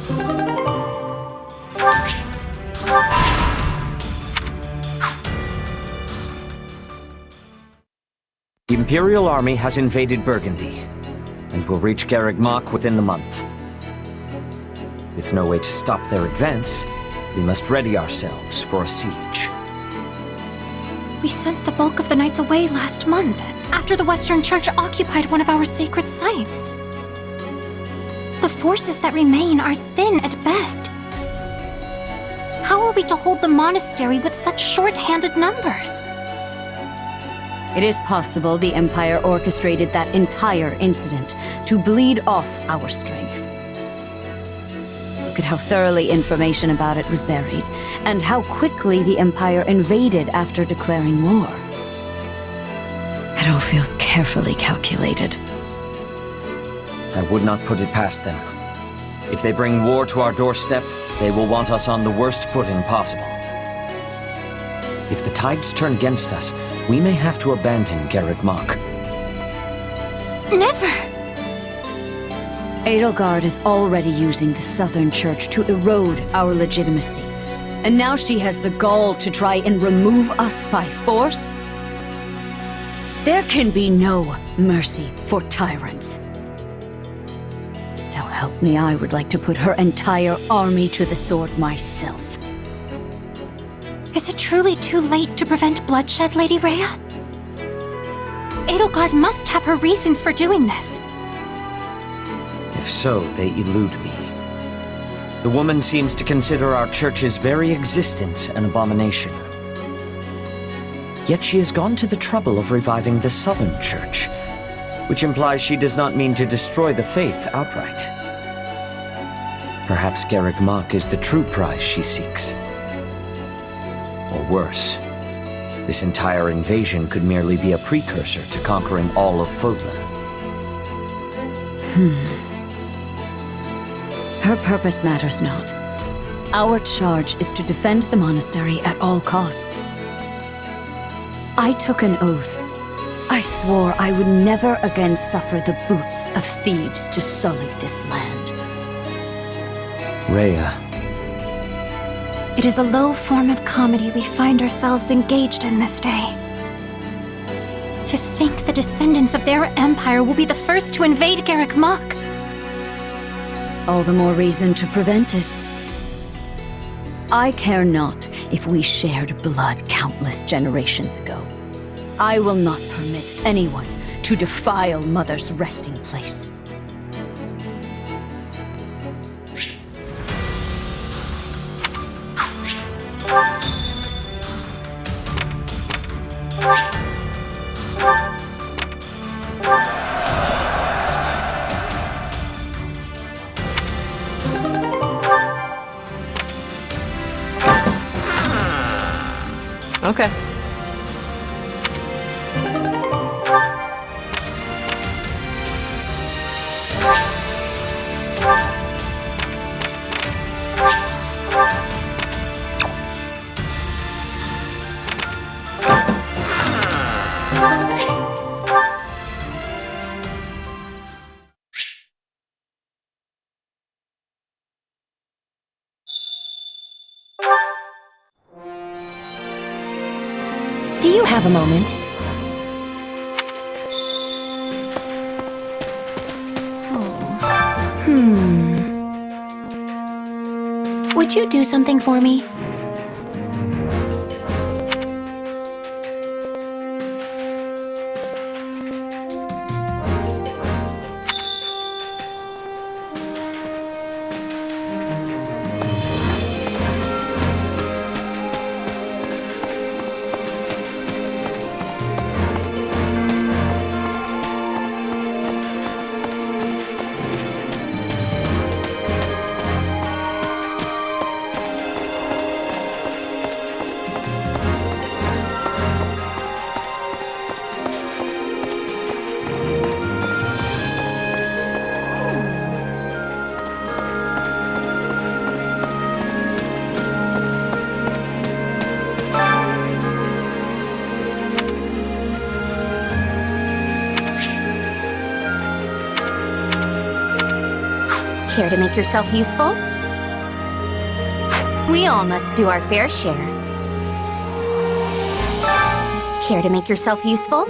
The Imperial Army has invaded Burgundy, and will reach Garreg within the month. With no way to stop their advance, we must ready ourselves for a siege. We sent the bulk of the knights away last month, after the Western Church occupied one of our sacred sites. The forces that remain are thin at best. How are we to hold the monastery with such short-handed numbers? It is possible the Empire orchestrated that entire incident to bleed off our strength. Look at how thoroughly information about it was buried, and how quickly the Empire invaded after declaring war. It all feels carefully calculated. I would not put it past them. If they bring war to our doorstep, they will want us on the worst footing possible. If the tides turn against us, we may have to abandon Garreg. Never! Edelgard is already using the Southern Church to erode our legitimacy. And now she has the gall to try and remove us by force? There can be no mercy for tyrants. So help me, I would like to put her entire army to the sword myself. Is it truly too late to prevent bloodshed, Lady Rhea? Edelgard must have her reasons for doing this. If so, they elude me. The woman seems to consider our church's very existence an abomination. Yet she has gone to the trouble of reviving the Southern Church, which implies she does not mean to destroy the faith outright. Perhaps Garreg is the true prize she seeks. Or worse, this entire invasion could merely be a precursor to conquering all of Fodlan. Her purpose matters not. Our charge is to defend the monastery at all costs. I took an oath. I swore I would never again suffer the boots of thieves to sully this land. Rhea. It is a low form of comedy we find ourselves engaged in this day. To think the descendants of their empire will be the first to invade Garreg. All the more reason to prevent it. I care not if we shared blood countless generations ago. I will not permit anyone to defile Mother's resting place. Okay. Do you have a moment? Would you do something for me? Care to make yourself useful? We all must do our fair share. Care to make yourself useful?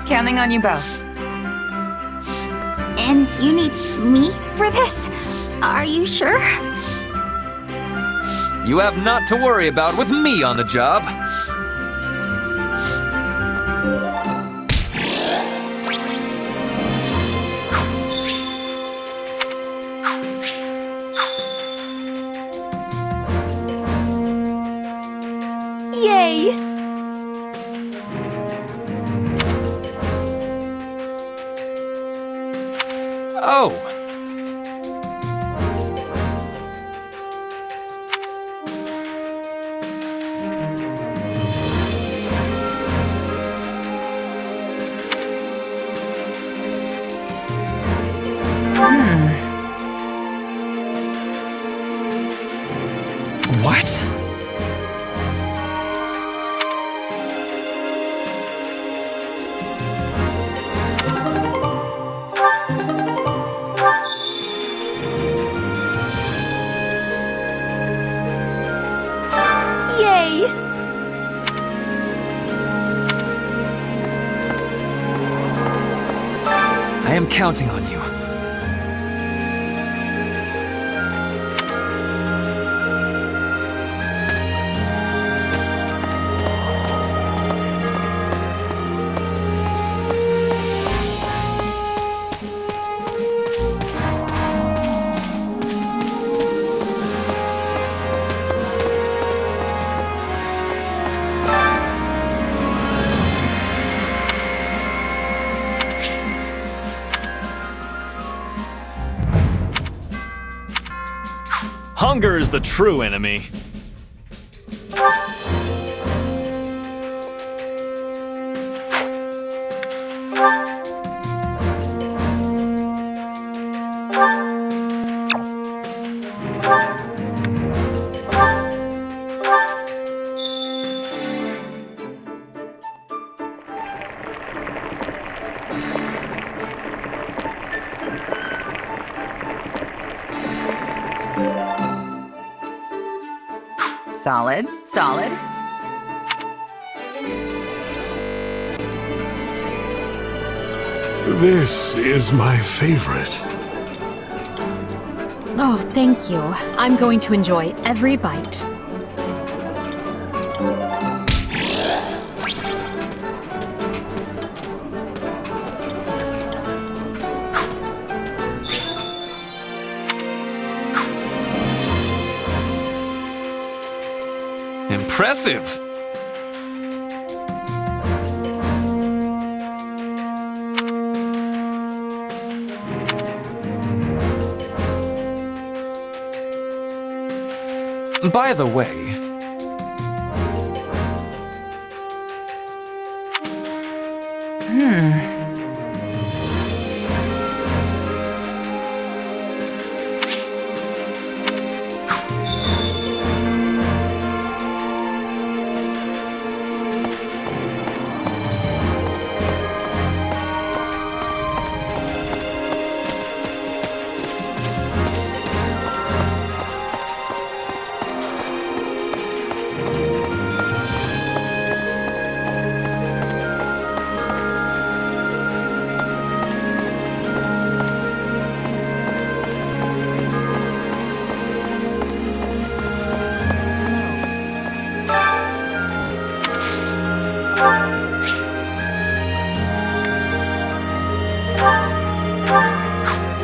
Counting on you both. And you need me for this? Are you sure? You have not to worry about with me on the job. Yay! Oh! What? Yay! I am counting on you. Hunger is the true enemy. Solid, solid. This is my favorite. Oh, thank you. I'm going to enjoy every bite. Impressive! By the way,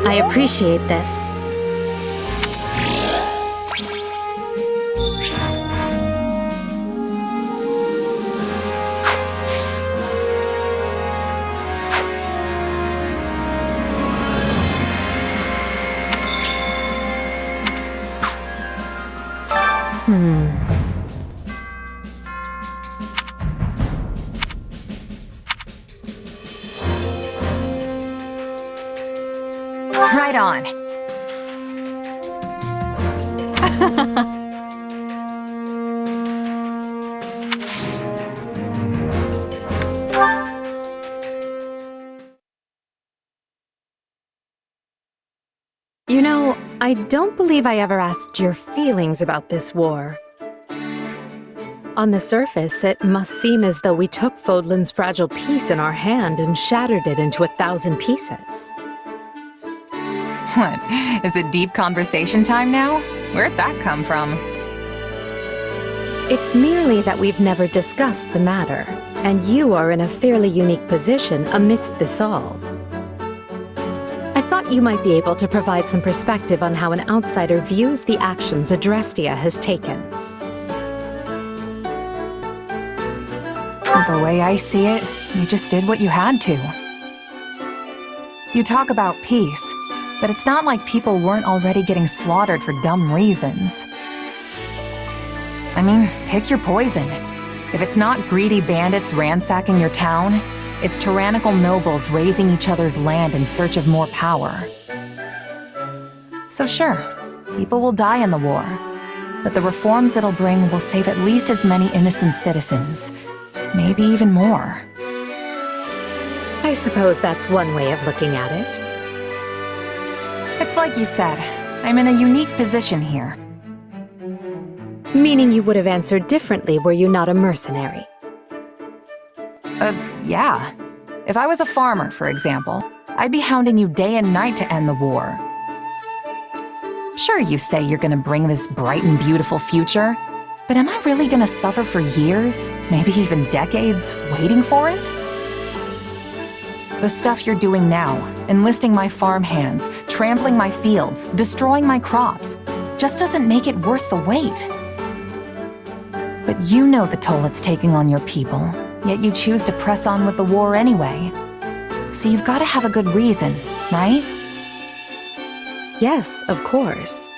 I appreciate this. Right on. You know, I don't believe I ever asked your feelings about this war. On the surface, it must seem as though we took Fodlan's fragile piece in our hand and shattered it into 1,000 pieces. What? Is it deep conversation time now? Where'd that come from? It's merely that we've never discussed the matter, and you are in a fairly unique position amidst this all. I thought you might be able to provide some perspective on how an outsider views the actions Adrestia has taken. The way I see it, you just did what you had to. You talk about peace, but it's not like people weren't already getting slaughtered for dumb reasons. I mean, pick your poison. If it's not greedy bandits ransacking your town, it's tyrannical nobles raising each other's land in search of more power. So sure, people will die in the war, but the reforms it'll bring will save at least as many innocent citizens. Maybe even more. I suppose that's one way of looking at it. It's like you said, I'm in a unique position here. Meaning you would have answered differently were you not a mercenary. Yeah. If I was a farmer, for example, I'd be hounding you day and night to end the war. Sure, you say you're gonna bring this bright and beautiful future, but am I really gonna suffer for years, maybe even decades, waiting for it? The stuff you're doing now, enlisting my farmhands, trampling my fields, destroying my crops, just doesn't make it worth the wait. But you know the toll it's taking on your people, yet you choose to press on with the war anyway. So you've gotta have a good reason, right? Yes, of course.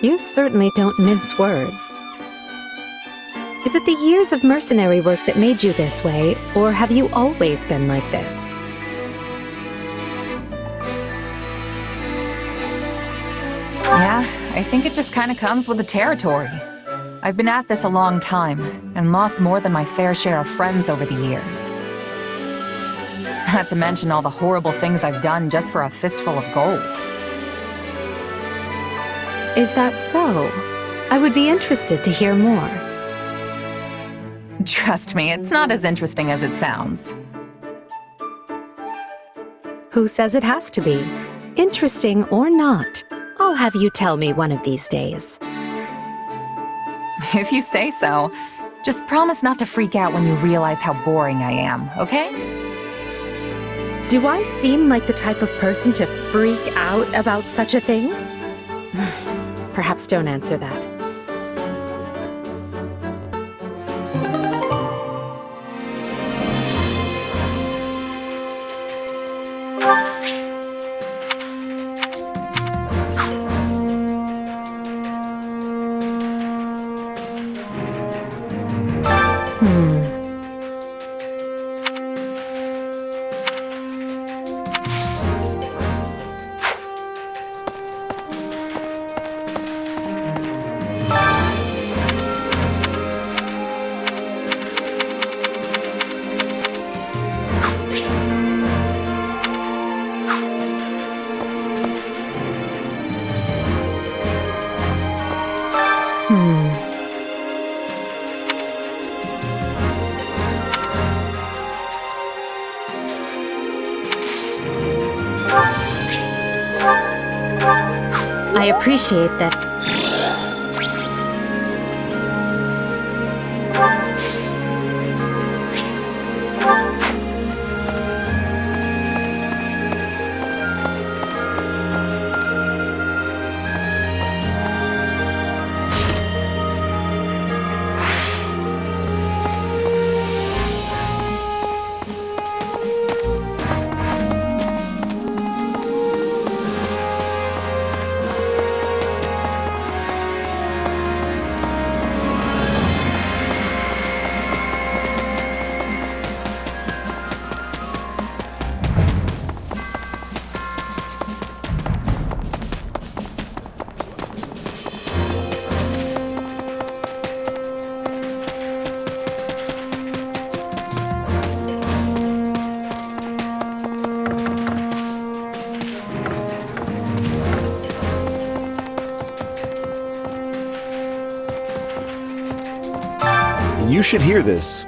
You certainly don't mince words. Is it the years of mercenary work that made you this way, or have you always been like this? Yeah, I think it just kinda comes with the territory. I've been at this a long time, and lost more than my fair share of friends over the years. Not to mention all the horrible things I've done just for a fistful of gold. Is that so? I would be interested to hear more. Trust me, it's not as interesting as it sounds. Who says it has to be? Interesting or not, I'll have you tell me one of these days. If you say so. Just promise not to freak out when you realize how boring I am, okay? Do I seem like the type of person to freak out about such a thing? Perhaps don't answer that. I appreciate that. You should hear this.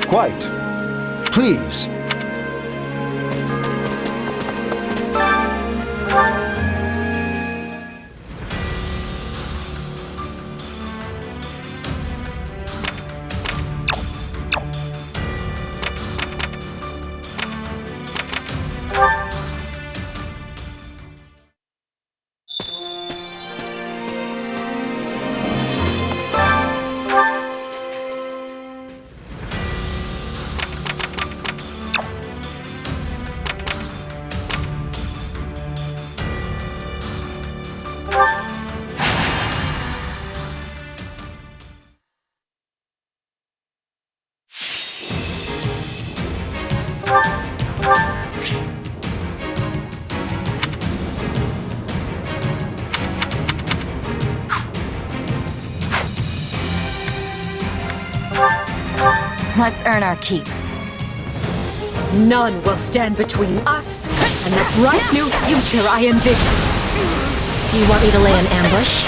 Quite. Please. Let's earn our keep. None will stand between us and the bright new future I envision. Do you want me to lay an ambush?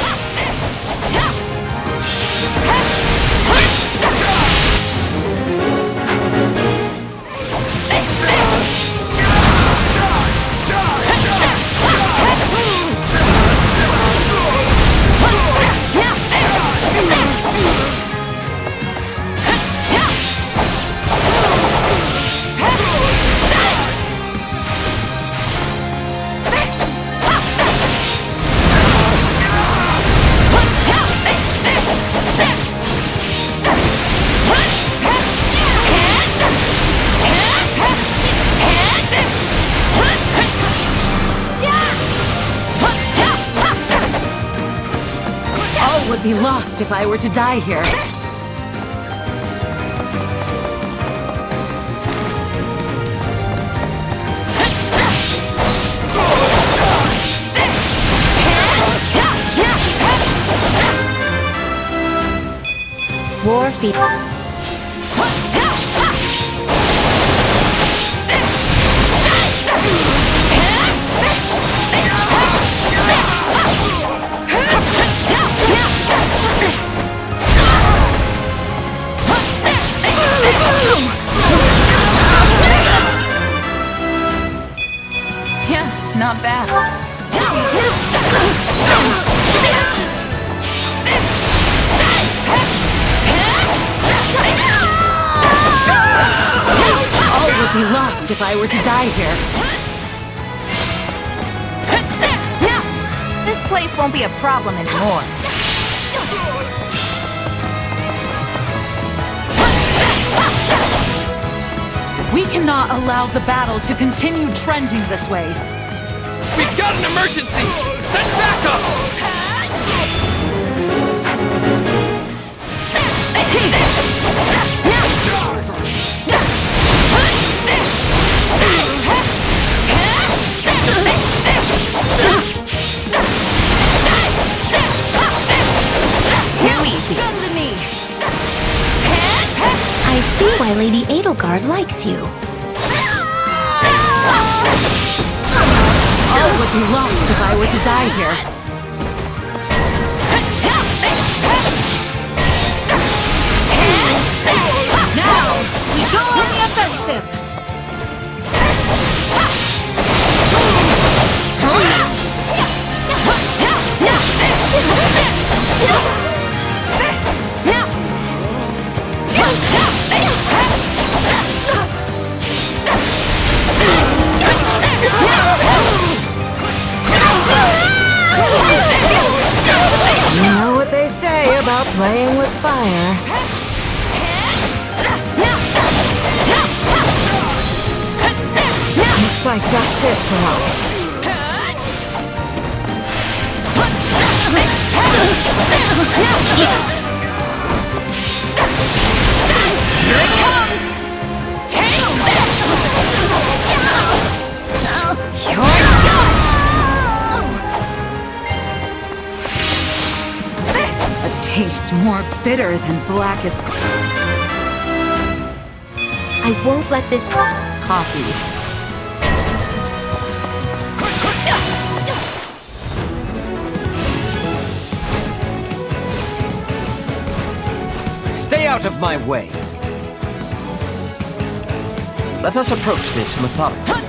All would be lost if I were to die here. War feet. Yeah, not bad. All would be lost if I were to die here. This place won't be a problem anymore. We cannot allow the battle to continue trending this way. We've got an emergency! Send backup! Too easy. I see why Lady Edelgard likes you. All would be lost if I were to die here. Now, we go on the offensive! You know what they say about playing with fire. Looks like that's it for us. Here it comes! Take this! You're done! A taste more bitter than black as... I won't let this coffee. Stay out of my way. Let us approach this methodically.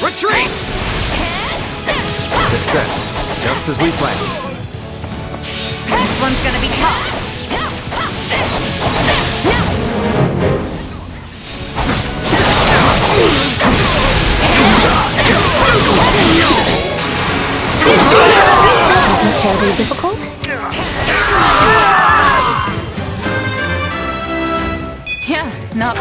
Retreat! Success. Just as we planned. This one's gonna be tough. wasn't terribly difficult. Yeah, no.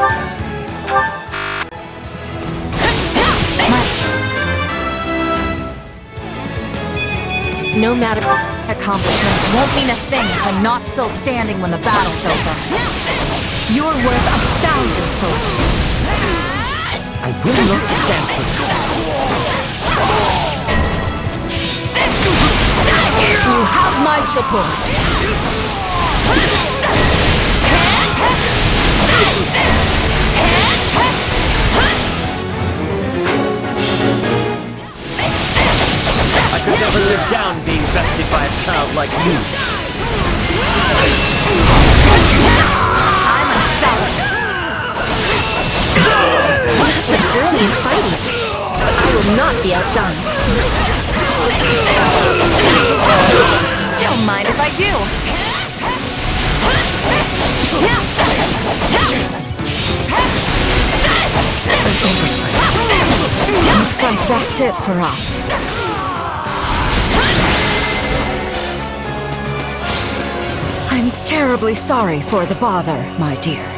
No matter. Accomplishments won't mean a thing if I'm not still standing when the battle's over. You're worth 1,000 soldiers. I will not stand for this. You have my support. I could never live down being bested by a child like you. I'm unstoppable. Brilliant fighting. But I will not be outdone. Don't mind if I do. An oversight. Looks like that's it for us. I'm terribly sorry for the bother, my dear.